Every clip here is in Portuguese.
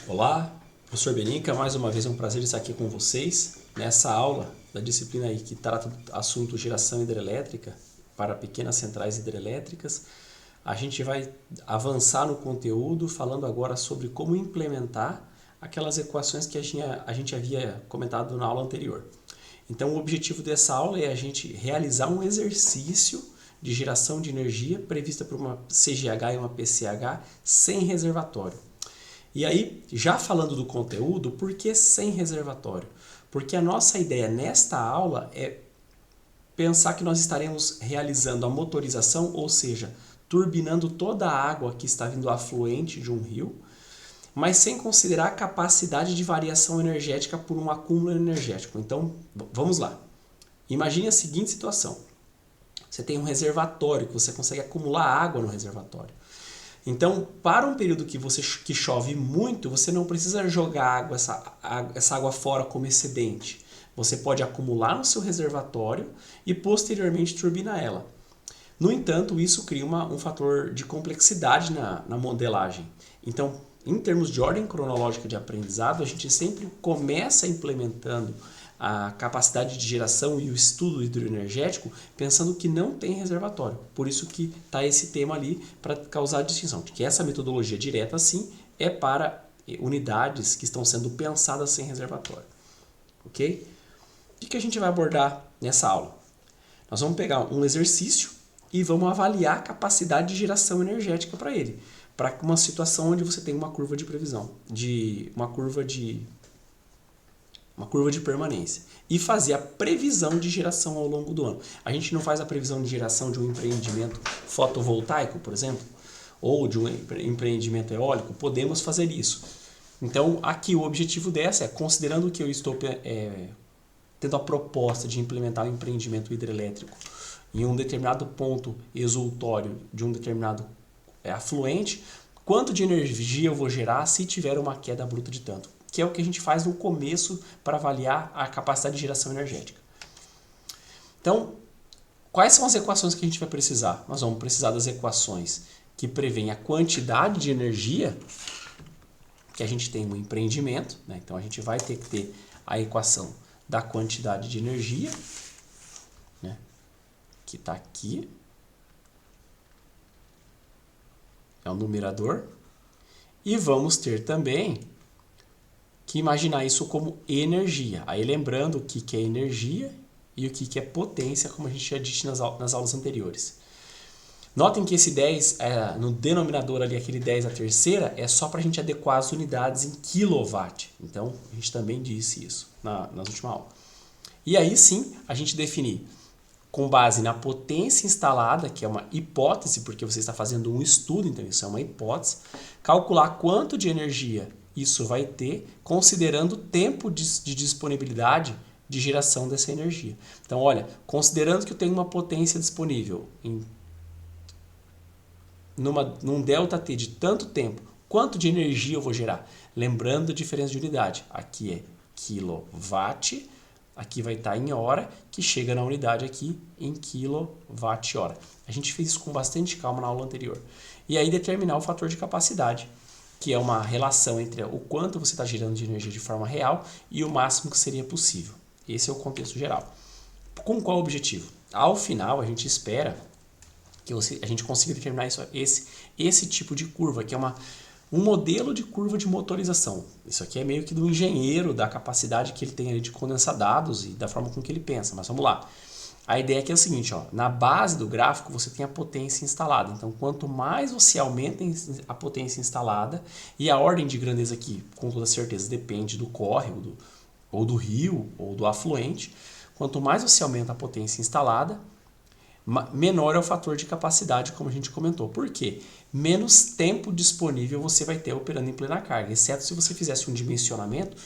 Olá, professor Benica, mais uma vez é um prazer estar aqui com vocês nessa aula da disciplina aí que trata do assunto geração hidrelétrica para pequenas centrais hidrelétricas. A gente vai avançar no conteúdo falando agora sobre como implementar aquelas equações que a gente havia comentado na aula anterior. Então, o objetivo dessa aula é a gente realizar um exercício de geração de energia prevista por uma CGH e uma PCH sem reservatório. E aí, já falando do conteúdo, por que sem reservatório? Porque a nossa ideia nesta aula é pensar que nós estaremos realizando a motorização, ou seja, turbinando toda a água que está vindo afluente de um rio, mas sem considerar a capacidade de variação energética por um acúmulo energético. Então, vamos lá. Imagine a seguinte situação. Você tem um reservatório, que você consegue acumular água no reservatório. Então, para um período que chove muito, você não precisa jogar essa água fora como excedente. Você pode acumular no seu reservatório e posteriormente turbinar ela. No entanto, isso cria um fator de complexidade na modelagem. Então, em termos de ordem cronológica de aprendizado, a gente sempre começa implementando a capacidade de geração e o estudo hidroenergético pensando que não tem reservatório. Por isso que está esse tema ali para causar a distinção, de que essa metodologia direta, sim, é para unidades que estão sendo pensadas sem reservatório. Ok? O que a gente vai abordar nessa aula? Nós vamos pegar um exercício e vamos avaliar a capacidade de geração energética para ele, para uma situação onde você tem uma curva de previsão, uma curva de permanência, e fazer a previsão de geração ao longo do ano. A gente não faz a previsão de geração de um empreendimento fotovoltaico, por exemplo, ou de um empreendimento eólico, podemos fazer isso. Então, aqui o objetivo dessa é, considerando que eu estou tendo a proposta de implementar um empreendimento hidrelétrico em um determinado ponto exultório de um determinado afluente, quanto de energia eu vou gerar se tiver uma queda bruta de tanto, que é o que a gente faz no começo para avaliar a capacidade de geração energética. Então, quais são as equações que a gente vai precisar? Nós vamos precisar das equações que prevêem a quantidade de energia que a gente tem no empreendimento, né? Então a gente vai ter que ter a equação da quantidade de energia, né? Que está aqui, é o numerador, e vamos ter também que imaginar isso como energia. Aí lembrando o que é energia e o que é potência, como a gente já disse nas aulas anteriores. Notem que esse 10, no denominador ali, aquele 10 a terceira, é só para a gente adequar as unidades em quilowatt. Então, a gente também disse isso nas últimas aulas. E aí sim, a gente definir, com base na potência instalada, que é uma hipótese, porque você está fazendo um estudo, então isso é uma hipótese, calcular quanto de energia isso vai ter, considerando o tempo de disponibilidade de geração dessa energia. Então, olha, considerando que eu tenho uma potência disponível num ΔT de tanto tempo, quanto de energia eu vou gerar? Lembrando a diferença de unidade. Aqui é quilowatt, aqui vai estar em hora, que chega na unidade aqui em quilowatt-hora. A gente fez isso com bastante calma na aula anterior. E aí determinar o fator de capacidade, que é uma relação entre o quanto você está gerando de energia de forma real e o máximo que seria possível. Esse é o contexto geral. Com qual objetivo? Ao final, a gente espera que a gente consiga determinar esse tipo de curva, que é um modelo de curva de motorização. Isso aqui é meio que do engenheiro, da capacidade que ele tem ali de condensar dados e da forma com que ele pensa. Mas vamos lá. A ideia aqui é o seguinte, ó, na base do gráfico você tem a potência instalada. Então, quanto mais você aumenta a potência instalada, e a ordem de grandeza aqui, com toda certeza, depende do córrego, ou do rio, ou do afluente, quanto mais você aumenta a potência instalada, menor é o fator de capacidade, como a gente comentou. Por quê? Menos tempo disponível você vai ter operando em plena carga, exceto se você fizesse um dimensionamento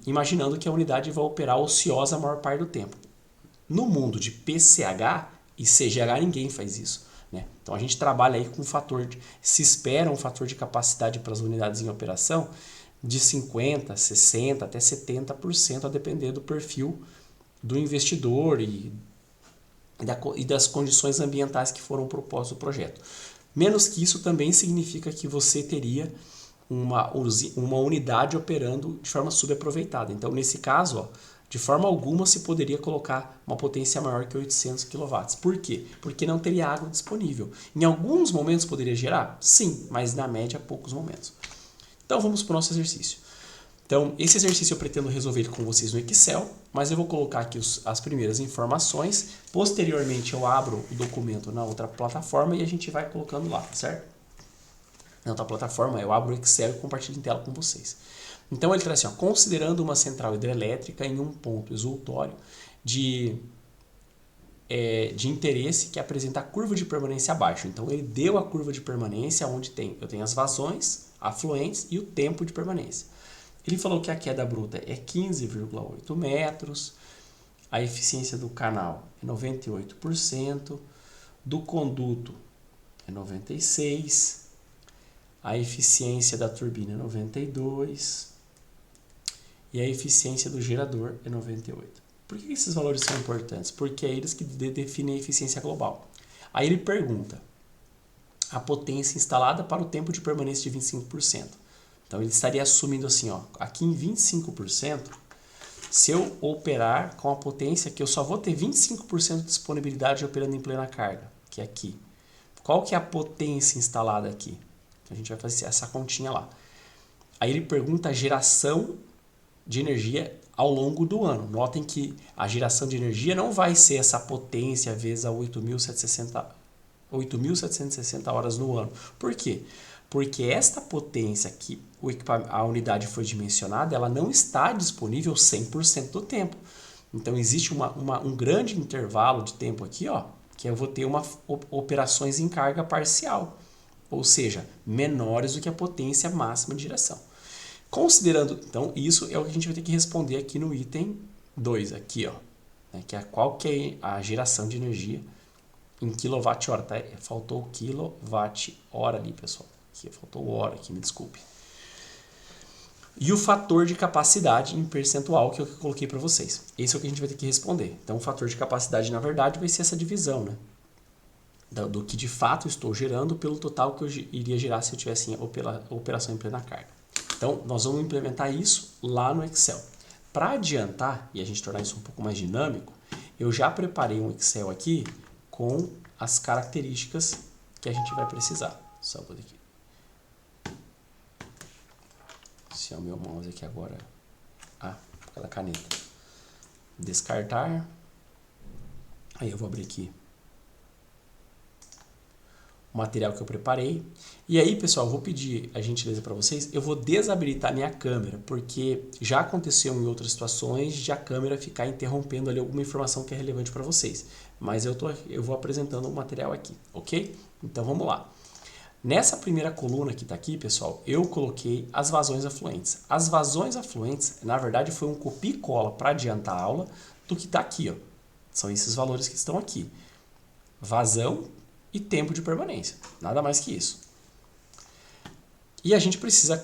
imaginando que a unidade vai operar ociosa a maior parte do tempo. No mundo de PCH e CGH ninguém faz isso, né? Então a gente trabalha aí com se espera um fator de capacidade para as unidades em operação de 50%, 60% até 70%, a depender do perfil do investidor e das condições ambientais que foram propostas do projeto. Menos que isso também significa que você teria uma unidade operando de forma subaproveitada. Então, nesse caso, ó, de forma alguma se poderia colocar uma potência maior que 800 kW. Por quê? Porque não teria água disponível. Em alguns momentos poderia gerar? Sim, mas na média poucos momentos. Então vamos para o nosso exercício. Então esse exercício eu pretendo resolver com vocês no Excel, mas eu vou colocar aqui as primeiras informações. Posteriormente eu abro o documento na outra plataforma e a gente vai colocando lá, certo? Na outra plataforma eu abro o Excel e compartilho em tela com vocês. Então ele traz assim, ó, considerando uma central hidrelétrica em um ponto exultório de interesse que apresenta a curva de permanência abaixo. Então ele deu a curva de permanência onde eu tenho as vazões, afluentes e o tempo de permanência. Ele falou que a queda bruta é 15,8 metros, a eficiência do canal é 98%, do conduto é 96%, a eficiência da turbina é 92% e a eficiência do gerador é 98%. Por que esses valores são importantes? Porque é eles que definem a eficiência global. Aí ele pergunta a potência instalada para o tempo de permanência de 25%. Então ele estaria assumindo assim, ó, aqui em 25%, se eu operar com a potência que eu só vou ter 25% de disponibilidade operando em plena carga, que é aqui. Qual que é a potência instalada aqui? Então, a gente vai fazer essa continha lá. Aí ele pergunta a geração de energia ao longo do ano. Notem que a geração de energia não vai ser essa potência vezes a 8.760 horas no ano. Por quê? Porque esta potência que a unidade foi dimensionada, ela não está disponível 100% do tempo. Então existe um grande intervalo de tempo aqui, ó, que eu vou ter operações em carga parcial, ou seja, menores do que a potência máxima de geração. Considerando, então, isso é o que a gente vai ter que responder aqui no item 2, aqui, ó, né, que é qual que é a geração de energia em quilowatt-hora, tá? Faltou quilowatt-hora ali, pessoal. Aqui, faltou hora aqui, me desculpe. E o fator de capacidade em percentual, que é o que eu coloquei para vocês. Esse é o que a gente vai ter que responder. Então, o fator de capacidade, na verdade, vai ser essa divisão, né? Do que de fato estou gerando pelo total que eu iria gerar se eu tivesse operação em plena carga. Então, nós vamos implementar isso lá no Excel. Para adiantar e a gente tornar isso um pouco mais dinâmico, eu já preparei um Excel aqui com as características que a gente vai precisar. Só vou aqui. Se é o meu mouse aqui agora. Por causa da caneta. Descartar. Aí eu vou abrir aqui o material que eu preparei. E aí, pessoal, eu vou pedir a gentileza para vocês. Eu vou desabilitar minha câmera, porque já aconteceu em outras situações de a câmera ficar interrompendo ali alguma informação que é relevante para vocês. Mas eu vou apresentando o material aqui, ok? Então vamos lá. Nessa primeira coluna que está aqui, pessoal, eu coloquei as vazões afluentes. As vazões afluentes, na verdade, foi um copia e cola para adiantar a aula do que está aqui, ó. São esses valores que estão aqui. Vazão e tempo de permanência. Nada mais que isso. E a gente precisa...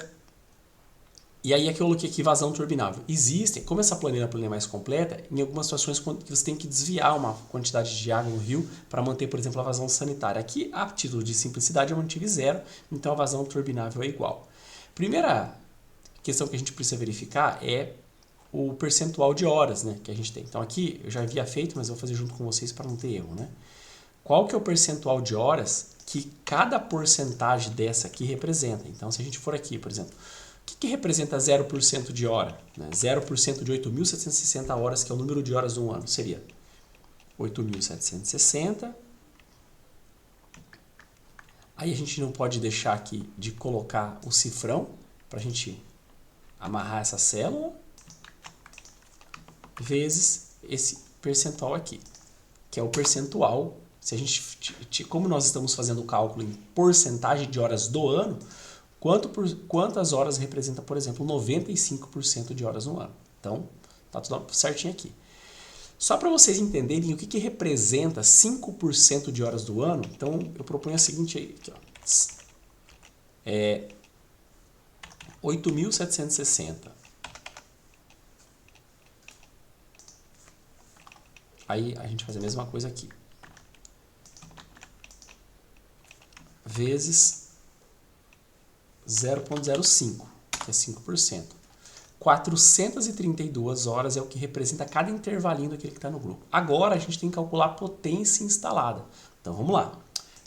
E aí é que eu coloquei aqui vazão turbinável. Existem, como essa planilha é uma planilha mais completa, em algumas situações que você tem que desviar uma quantidade de água no rio para manter, por exemplo, a vazão sanitária. Aqui, a título de simplicidade, eu mantive 0, então a vazão turbinável é igual. Primeira questão que a gente precisa verificar é o percentual de horas, né, que a gente tem. Então aqui eu já havia feito, mas eu vou fazer junto com vocês para não ter erro, né? Qual que é o percentual de horas que cada porcentagem dessa aqui representa? Então, se a gente for aqui, por exemplo, o que representa 0% de hora? 0% de 8.760 horas, que é o número de horas do ano, seria 8.760. Aí a gente não pode deixar aqui de colocar o cifrão para a gente amarrar essa célula, vezes esse percentual aqui, que é o percentual. Se a gente, como nós estamos fazendo o cálculo em porcentagem de horas do ano, quantas horas representa, por exemplo, 95% de horas no ano. Então, tá tudo certinho aqui. Só para vocês entenderem o que representa 5% de horas do ano, então eu proponho a seguinte aí, aqui, ó. 8.760. Aí a gente faz a mesma coisa aqui. Vezes 0,05, que é 5%. 432 horas é o que representa cada intervalinho daquele que está no grupo. Agora a gente tem que calcular a potência instalada. Então vamos lá.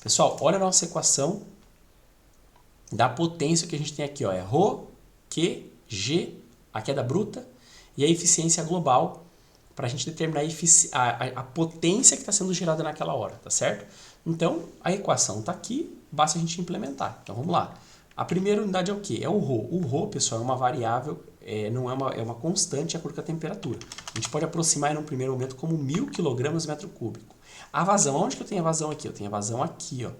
Pessoal, olha a nossa equação da potência que a gente tem aqui. Ó, é Rho, Q, G, a queda bruta, e a eficiência global para a gente determinar a potência que está sendo gerada naquela hora, tá certo? Então, a equação está aqui, basta a gente implementar. Então vamos lá. A primeira unidade é o quê? É o Rho. O Rho, pessoal, é uma variável, não é uma constante de acordo com a temperatura. A gente pode aproximar em um primeiro momento como 1000 kg metro cúbico. A vazão, onde que eu tenho a vazão aqui? Eu tenho a vazão aqui, ó.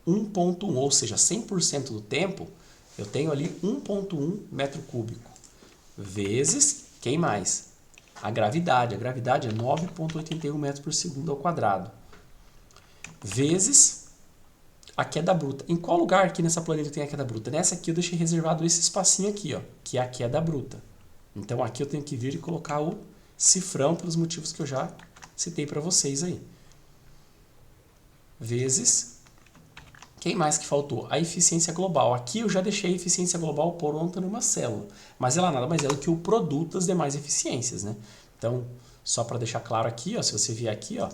1,1, ou seja, 100% do tempo, eu tenho ali 1,1 metro cúbico. Vezes, quem mais? A gravidade. A gravidade é 9,81 metros por segundo ao quadrado. Vezes a queda bruta. Em qual lugar aqui nessa planilha tem a queda bruta? Nessa aqui eu deixei reservado esse espacinho aqui, ó, que é a queda bruta. Então aqui eu tenho que vir e colocar o cifrão pelos motivos que eu já citei para vocês aí. Vezes, quem mais que faltou? A eficiência global. Aqui eu já deixei a eficiência global pronta numa célula, mas ela nada mais é do que o produto das demais eficiências, né? Então, só para deixar claro aqui, ó, se você vier aqui, ó,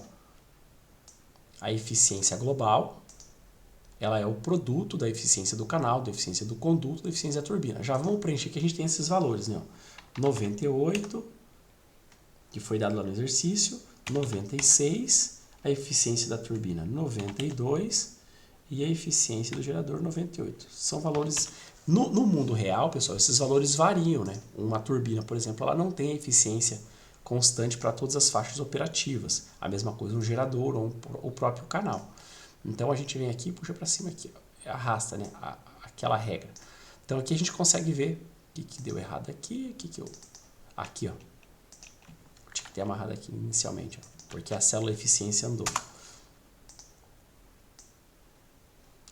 a eficiência global, ela é o produto da eficiência do canal, da eficiência do conduto, da eficiência da turbina. Já vamos preencher que a gente tem esses valores, né? 98, que foi dado lá no exercício, 96, a eficiência da turbina 92 e a eficiência do gerador 98. São valores... No mundo real, pessoal, esses valores variam, né? Uma turbina, por exemplo, ela não tem a eficiência constante para todas as faixas operativas. A mesma coisa um gerador ou o próprio canal. Então a gente vem aqui e puxa para cima aqui, ó, arrasta, né, aquela regra. Então aqui a gente consegue ver o que deu errado aqui, aqui, ó. Tinha que ter amarrado aqui inicialmente, ó, porque a célula eficiência andou.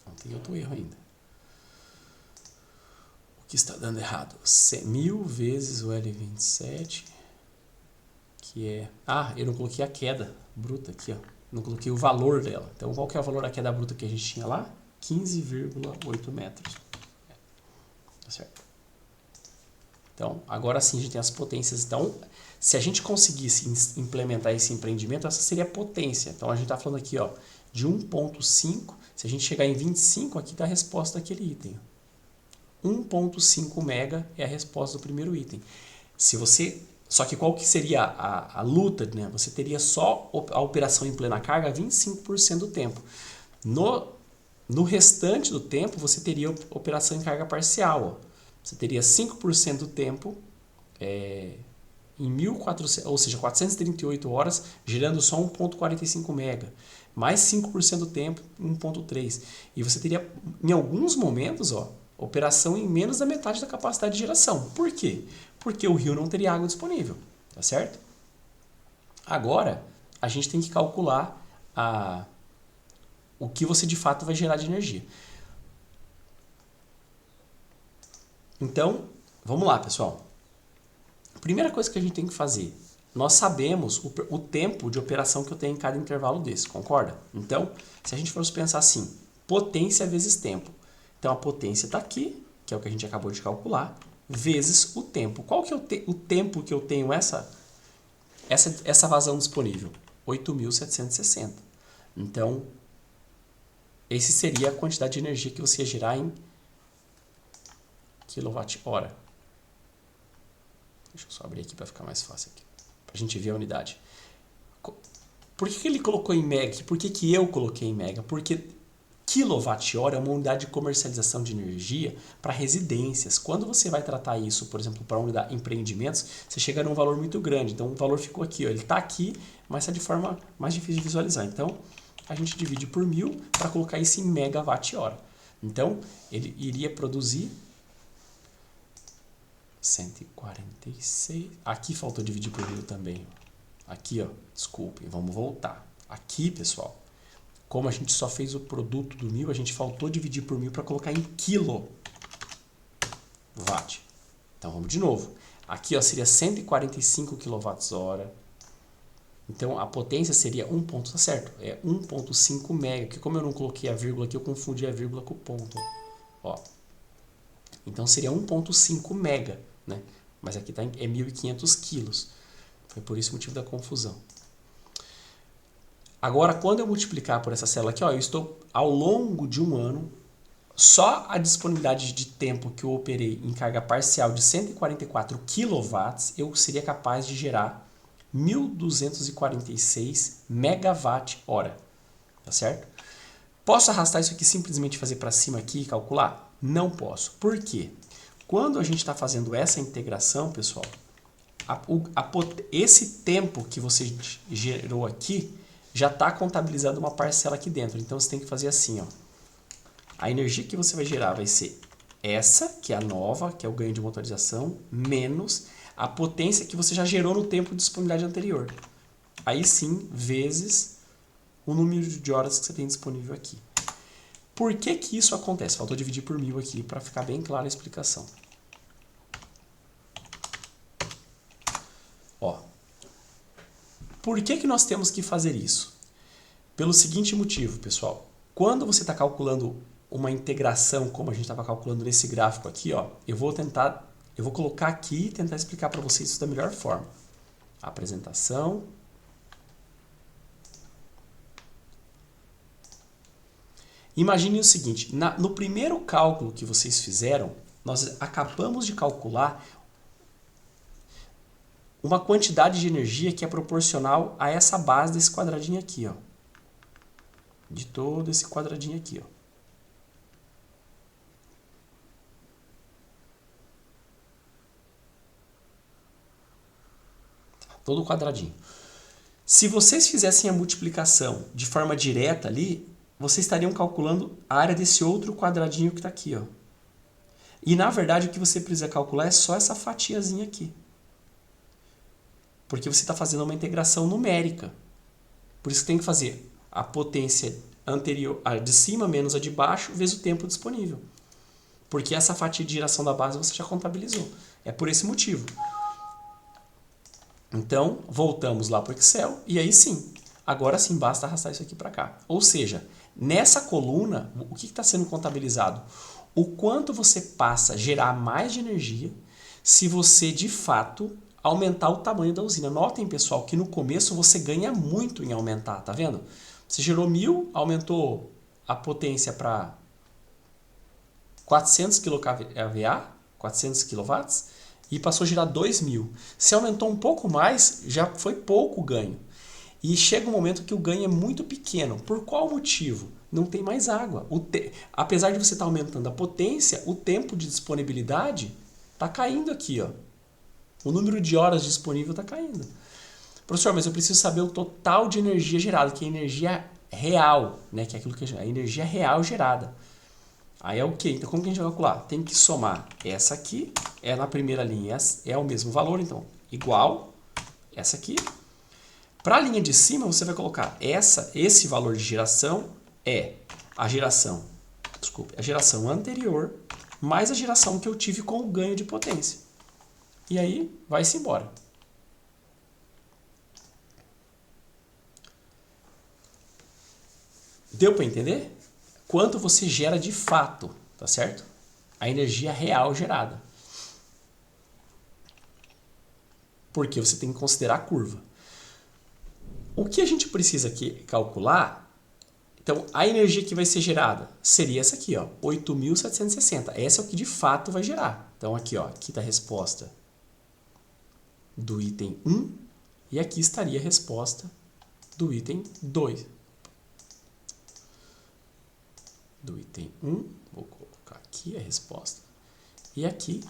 Não tem outro erro ainda. O que está dando errado? 1000 vezes o L27, que é... Ah, eu não coloquei a queda bruta aqui, ó. Não coloquei o valor dela. Então, qual que é o valor da queda bruta que a gente tinha lá? 15,8 metros. Tá certo? Então, agora sim a gente tem as potências. Então, se a gente conseguisse implementar esse empreendimento, essa seria a potência. Então, a gente está falando aqui, ó, de 1,5. Se a gente chegar em 25, aqui está a resposta daquele item. 1,5 mega é a resposta do primeiro item. Se você... Só que qual que seria a luta, né? Você teria só a operação em plena carga 25% do tempo. No restante do tempo, você teria operação em carga parcial. Ó. Você teria 5% do tempo em 1.400, ou seja, 438 horas, gerando só 1,45 mega. Mais 5% do tempo, 1,3. E você teria, em alguns momentos, ó, operação em menos da metade da capacidade de geração. Por quê? Porque o rio não teria água disponível, tá certo? Agora, a gente tem que calcular o que você de fato vai gerar de energia. Então, vamos lá, pessoal. Primeira coisa que a gente tem que fazer, nós sabemos o tempo de operação que eu tenho em cada intervalo desse, concorda? Então, se a gente for pensar assim, potência vezes tempo. Então, a potência está aqui, que é o que a gente acabou de calcular, vezes o tempo. Qual que é o tempo que eu tenho essa vazão disponível? 8.760. Então, esse seria a quantidade de energia que você ia gerar em kWh. Deixa eu só abrir aqui para ficar mais fácil aqui, para a gente ver a unidade. Por que ele colocou em mega? Por que eu coloquei em mega? Porque kWh é uma unidade de comercialização de energia para residências. Quando você vai tratar isso, por exemplo, para unidade empreendimentos, você chega num valor muito grande. Então, o valor ficou aqui. Ó. Ele está aqui, mas está de forma mais difícil de visualizar. Então, a gente divide por 1000 para colocar isso em megawatt-hora. Então, ele iria produzir 146. Aqui faltou dividir por 1000 também. Aqui, ó, desculpem, vamos voltar. Aqui, pessoal, como a gente só fez o produto do 1000, a gente faltou dividir por 1000 para colocar em kW. Então, vamos de novo. Aqui, ó, seria 145 kWh Então, a potência seria 1 ponto, tá certo? É 1.5 mega, que como eu não coloquei a vírgula aqui, eu confundi a vírgula com o ponto. Ó. Então, seria 1.5 mega, né? Mas aqui tá, é 1.500 quilos. Foi por isso o motivo da confusão. Agora, quando eu multiplicar por essa célula aqui, ó, eu estou ao longo de um ano, só a disponibilidade de tempo que eu operei em carga parcial de 144 kW, eu seria capaz de gerar 1.246 megawatt-hora, tá certo? Posso arrastar isso aqui simplesmente fazer para cima aqui e calcular? Não posso. Por quê? Quando a gente está fazendo essa integração, pessoal, esse tempo que você gerou aqui já está contabilizando uma parcela aqui dentro. Então você tem que fazer assim, ó. A energia que você vai gerar vai ser essa, que é a nova, que é o ganho de motorização, menos a potência que você já gerou no tempo de disponibilidade anterior. Aí sim, vezes o número de horas que você tem disponível aqui. Por que que isso acontece? Faltou dividir por 1000 aqui para ficar bem clara a explicação. Ó, por que que nós temos que fazer isso? Pelo seguinte motivo, pessoal. Quando você está calculando uma integração, como a gente estava calculando nesse gráfico aqui, ó, eu vou colocar aqui e tentar explicar para vocês isso da melhor forma. Apresentação. Imagine o seguinte, no primeiro cálculo que vocês fizeram, nós acabamos de calcular uma quantidade de energia que é proporcional a essa base desse quadradinho aqui, ó. De todo esse quadradinho aqui, ó. Todo o quadradinho. Se vocês fizessem a multiplicação de forma direta ali, vocês estariam calculando a área desse outro quadradinho que está aqui, ó. E na verdade o que você precisa calcular é só essa fatiazinha aqui. Porque você está fazendo uma integração numérica. Por isso que tem que fazer a potência anterior, a de cima menos a de baixo, vezes o tempo disponível. Porque essa fatia de geração da base você já contabilizou. É por esse motivo. Então, voltamos lá para o Excel e aí sim, agora sim basta arrastar isso aqui para cá. Ou seja, nessa coluna, o que está sendo contabilizado? O quanto você passa a gerar mais de energia se você, de fato, aumentar o tamanho da usina. Notem, pessoal, que no começo você ganha muito em aumentar, tá vendo? Você gerou 1000, aumentou a potência para 400 kVA, 400 kW, e passou a girar 2000. Se aumentou um pouco mais, já foi pouco ganho. E chega um momento que o ganho é muito pequeno. Por qual motivo? Não tem mais água. Apesar de você estar aumentando a potência, o tempo de disponibilidade está caindo aqui, ó. O número de horas disponível está caindo. Professor, mas eu preciso saber o total de energia gerada, que é energia real, né? Que é aquilo que é a energia real gerada. Aí é o quê? Então como que a gente vai calcular? Tem que somar essa aqui, é na primeira linha, é o mesmo valor, então igual essa aqui. Para a linha de cima você vai colocar esse valor de geração é a geração anterior mais a geração que eu tive com o ganho de potência. E aí vai-se embora. Deu para entender? Quanto você gera de fato, tá certo? A energia real gerada. Porque você tem que considerar a curva. O que a gente precisa aqui calcular, então a energia que vai ser gerada seria essa aqui, ó, 8.760. Essa é o que de fato vai gerar. Então aqui, ó, aqui está a resposta do item 1 e aqui estaria a resposta do item 2. Do item 1, vou colocar aqui a resposta, e aqui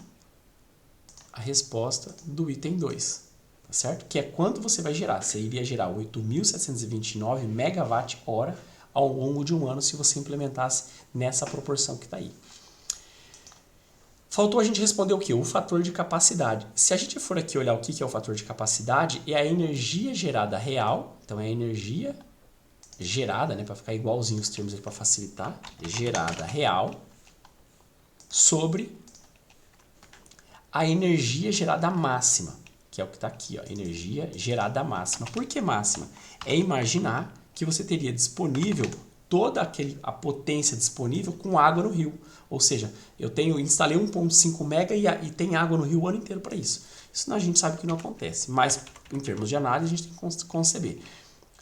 a resposta do item 2, tá certo? Que é quanto você vai gerar. Você iria gerar 8.729 megawatt-hora ao longo de um ano se você implementasse nessa proporção que está aí. Faltou a gente responder o quê? O fator de capacidade. Se a gente for aqui olhar o que é o fator de capacidade, é a energia gerada real, então é a energia gerada, né, para ficar igualzinho os termos para facilitar, gerada real sobre a energia gerada máxima. que é o que está aqui, ó, energia gerada máxima. Por que máxima? É imaginar que você teria disponível toda a potência disponível com água no rio. Ou seja, instalei 1.5 mega e tem água no rio o ano inteiro para isso. Isso a gente sabe que não acontece, mas em termos de análise a gente tem que conceber.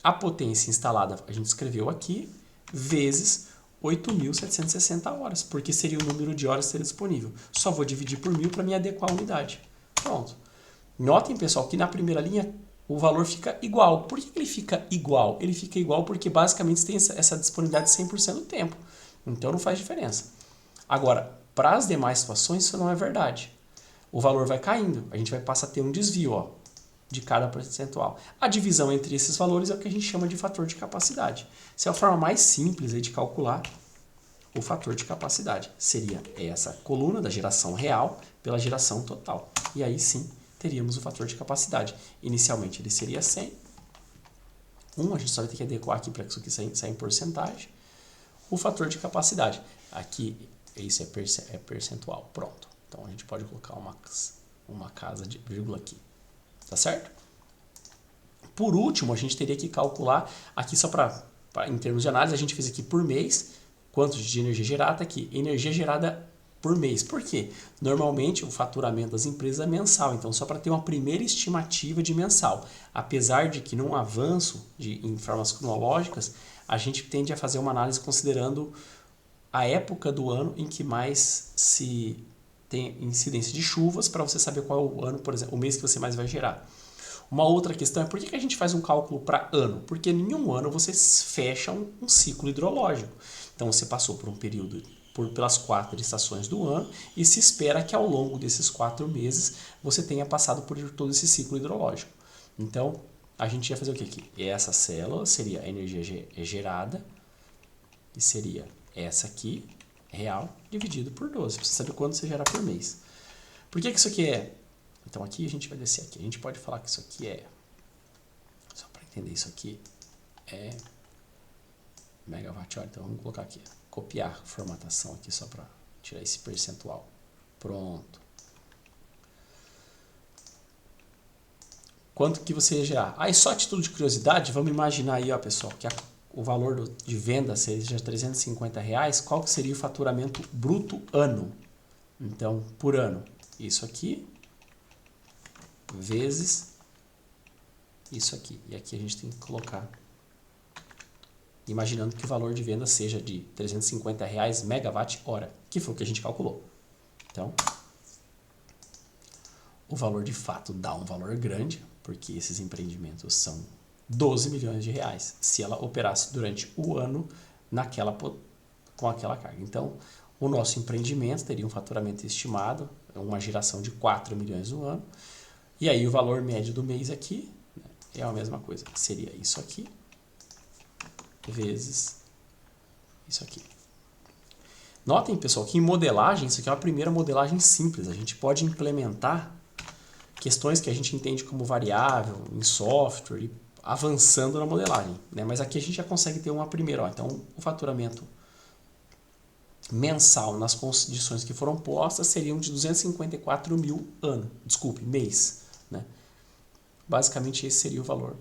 A potência instalada a gente escreveu aqui, vezes 8.760 horas, porque seria o número de horas que seria disponível. Só vou dividir por 1.000 para me adequar à unidade. Pronto. Notem, pessoal, que na primeira linha o valor fica igual. Por que ele fica igual? Ele fica igual porque basicamente tem essa disponibilidade 100% do tempo. Então não faz diferença. Agora, para as demais situações isso não é verdade. O valor vai caindo. A gente vai passar a ter um desvio, ó, de cada percentual. A divisão entre esses valores é o que a gente chama de fator de capacidade. Essa é a forma mais simples aí de calcular o fator de capacidade. Seria essa coluna da geração real pela geração total. E aí sim teríamos o fator de capacidade. Inicialmente ele seria 100. A gente só vai ter que adequar aqui para que isso aqui saia em porcentagem. O fator de capacidade. Aqui, isso é percentual. Pronto. Então a gente pode colocar uma casa de vírgula aqui. Tá certo? Por último, a gente teria que calcular, aqui só em termos de análise, a gente fez aqui por mês, quanto de energia gerada aqui. Energia gerada por mês. Por quê? Normalmente o faturamento das empresas é mensal, então só para ter uma primeira estimativa de mensal. Apesar de que num avanço em formas cronológicas, a gente tende a fazer uma análise considerando a época do ano em que mais se tem incidência de chuvas, para você saber qual é o ano, por exemplo, o mês que você mais vai gerar. Uma outra questão é por que a gente faz um cálculo para ano? Porque em um ano você fecha um ciclo hidrológico. Então você passou por um período pelas 4 estações do ano e se espera que ao longo desses 4 meses você tenha passado por todo esse ciclo hidrológico. Então a gente ia fazer o que aqui? Essa célula seria a energia gerada e seria essa aqui, real, dividido por 12. Para você saber quanto você gera por mês. Por que isso aqui é? Então aqui a gente vai descer aqui. A gente pode falar que isso aqui é, só para entender, isso aqui é megawatt-hora. Então vamos colocar aqui, copiar a formatação aqui só para tirar esse percentual. Pronto. Quanto que você ia gerar? Aí só a título de curiosidade, vamos imaginar aí, ó, pessoal, que o valor de venda seja R$350. Qual que seria o faturamento bruto ano? Então, por ano, isso aqui vezes isso aqui. E aqui a gente tem que colocar, imaginando que o valor de venda seja de R$350 megawatt-hora, que foi o que a gente calculou. Então, o valor de fato dá um valor grande, porque esses empreendimentos são 12 milhões de reais, se ela operasse durante o ano com aquela carga. Então, o nosso empreendimento teria um faturamento estimado, uma geração de 4 milhões no ano, e aí o valor médio do mês aqui, né, é a mesma coisa, seria isso aqui, vezes isso aqui. Notem, pessoal, que em modelagem, isso aqui é uma primeira modelagem simples, a gente pode implementar questões que a gente entende como variável em software e avançando na modelagem, né? Mas aqui a gente já consegue ter uma primeira. Ó. Então, o faturamento mensal nas condições que foram postas seriam de 254 mil mês. Né? Basicamente, esse seria o valor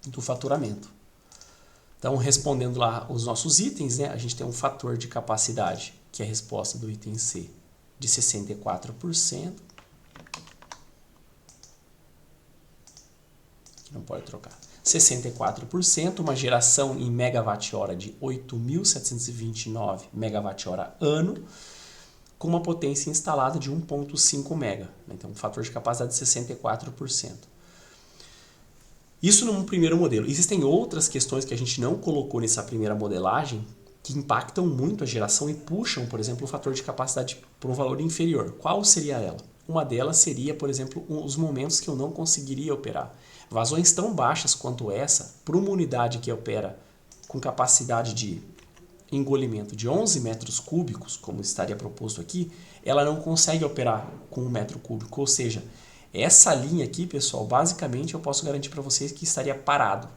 do faturamento. Então, respondendo lá os nossos itens, né? A gente tem um fator de capacidade, que é a resposta do item C, de 64%. Não pode trocar. 64%, uma geração em megawatt-hora de 8.729 megawatt-hora ano, com uma potência instalada de 1.5 mega. Então, um fator de capacidade de 64%. Isso num primeiro modelo. Existem outras questões que a gente não colocou nessa primeira modelagem que impactam muito a geração e puxam, por exemplo, o fator de capacidade para um valor inferior. Qual seria ela? Uma delas seria, por exemplo, os momentos que eu não conseguiria operar. Vazões tão baixas quanto essa, para uma unidade que opera com capacidade de engolimento de 11 metros cúbicos, como estaria proposto aqui, ela não consegue operar com 1 metro cúbico. Ou seja, essa linha aqui, pessoal, basicamente eu posso garantir para vocês que estaria parado.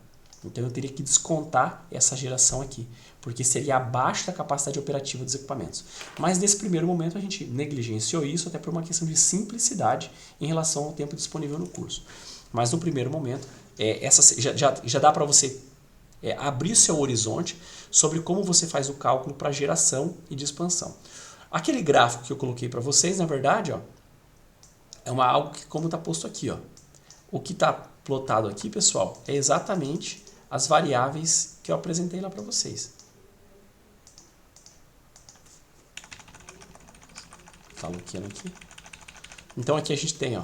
Então eu teria que descontar essa geração aqui. porque seria abaixo da capacidade operativa dos equipamentos. Mas nesse primeiro momento a gente negligenciou isso até por uma questão de simplicidade em relação ao tempo disponível no curso. Mas no primeiro momento, já dá para você abrir seu horizonte sobre como você faz o cálculo para geração e de expansão. Aquele gráfico que eu coloquei para vocês, na verdade, ó, algo que como está posto aqui. Ó. O que está plotado aqui, pessoal, é exatamente as variáveis que eu apresentei lá para vocês. Está bloqueando aqui. Então aqui a gente tem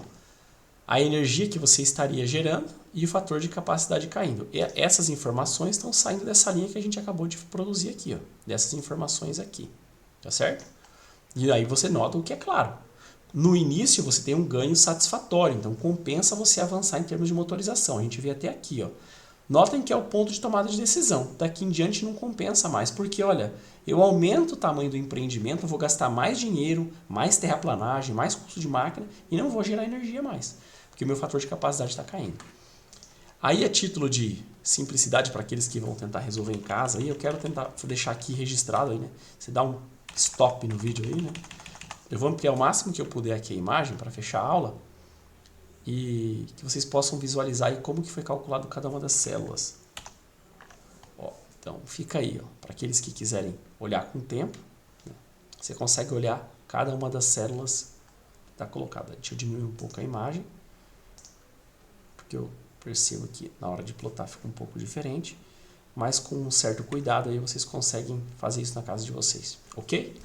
a energia que você estaria gerando e o fator de capacidade caindo. E essas informações estão saindo dessa linha que a gente acabou de produzir aqui, ó, dessas informações aqui, tá certo? E aí você nota o que é claro. No início você tem um ganho satisfatório, então compensa você avançar em termos de motorização. A gente vê até aqui, ó. Notem que é o ponto de tomada de decisão. Daqui em diante não compensa mais, porque olha, eu aumento o tamanho do empreendimento, eu vou gastar mais dinheiro, mais terraplanagem, mais custo de máquina e não vou gerar energia mais, porque o meu fator de capacidade está caindo. Aí, a título de simplicidade para aqueles que vão tentar resolver em casa, aí eu quero tentar deixar aqui registrado, aí, né? Você dá um stop no vídeo aí, né? Eu vou ampliar o máximo que eu puder aqui a imagem para fechar a aula e que vocês possam visualizar aí como que foi calculado cada uma das células. Ó, então, fica aí, para aqueles que quiserem olhar com tempo, né? Você consegue olhar cada uma das células que está colocada. Deixa eu diminuir um pouco a imagem, porque eu percebo que na hora de plotar fica um pouco diferente, mas com um certo cuidado aí vocês conseguem fazer isso na casa de vocês, ok?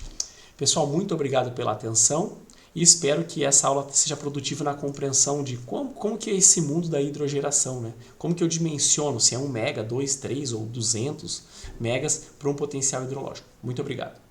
Pessoal, muito obrigado pela atenção e espero que essa aula seja produtiva na compreensão de como que é esse mundo da hidrogeração, né? Como que eu dimensiono se é 1 mega, 2, 3 ou 200 megas para um potencial hidrológico. Muito obrigado.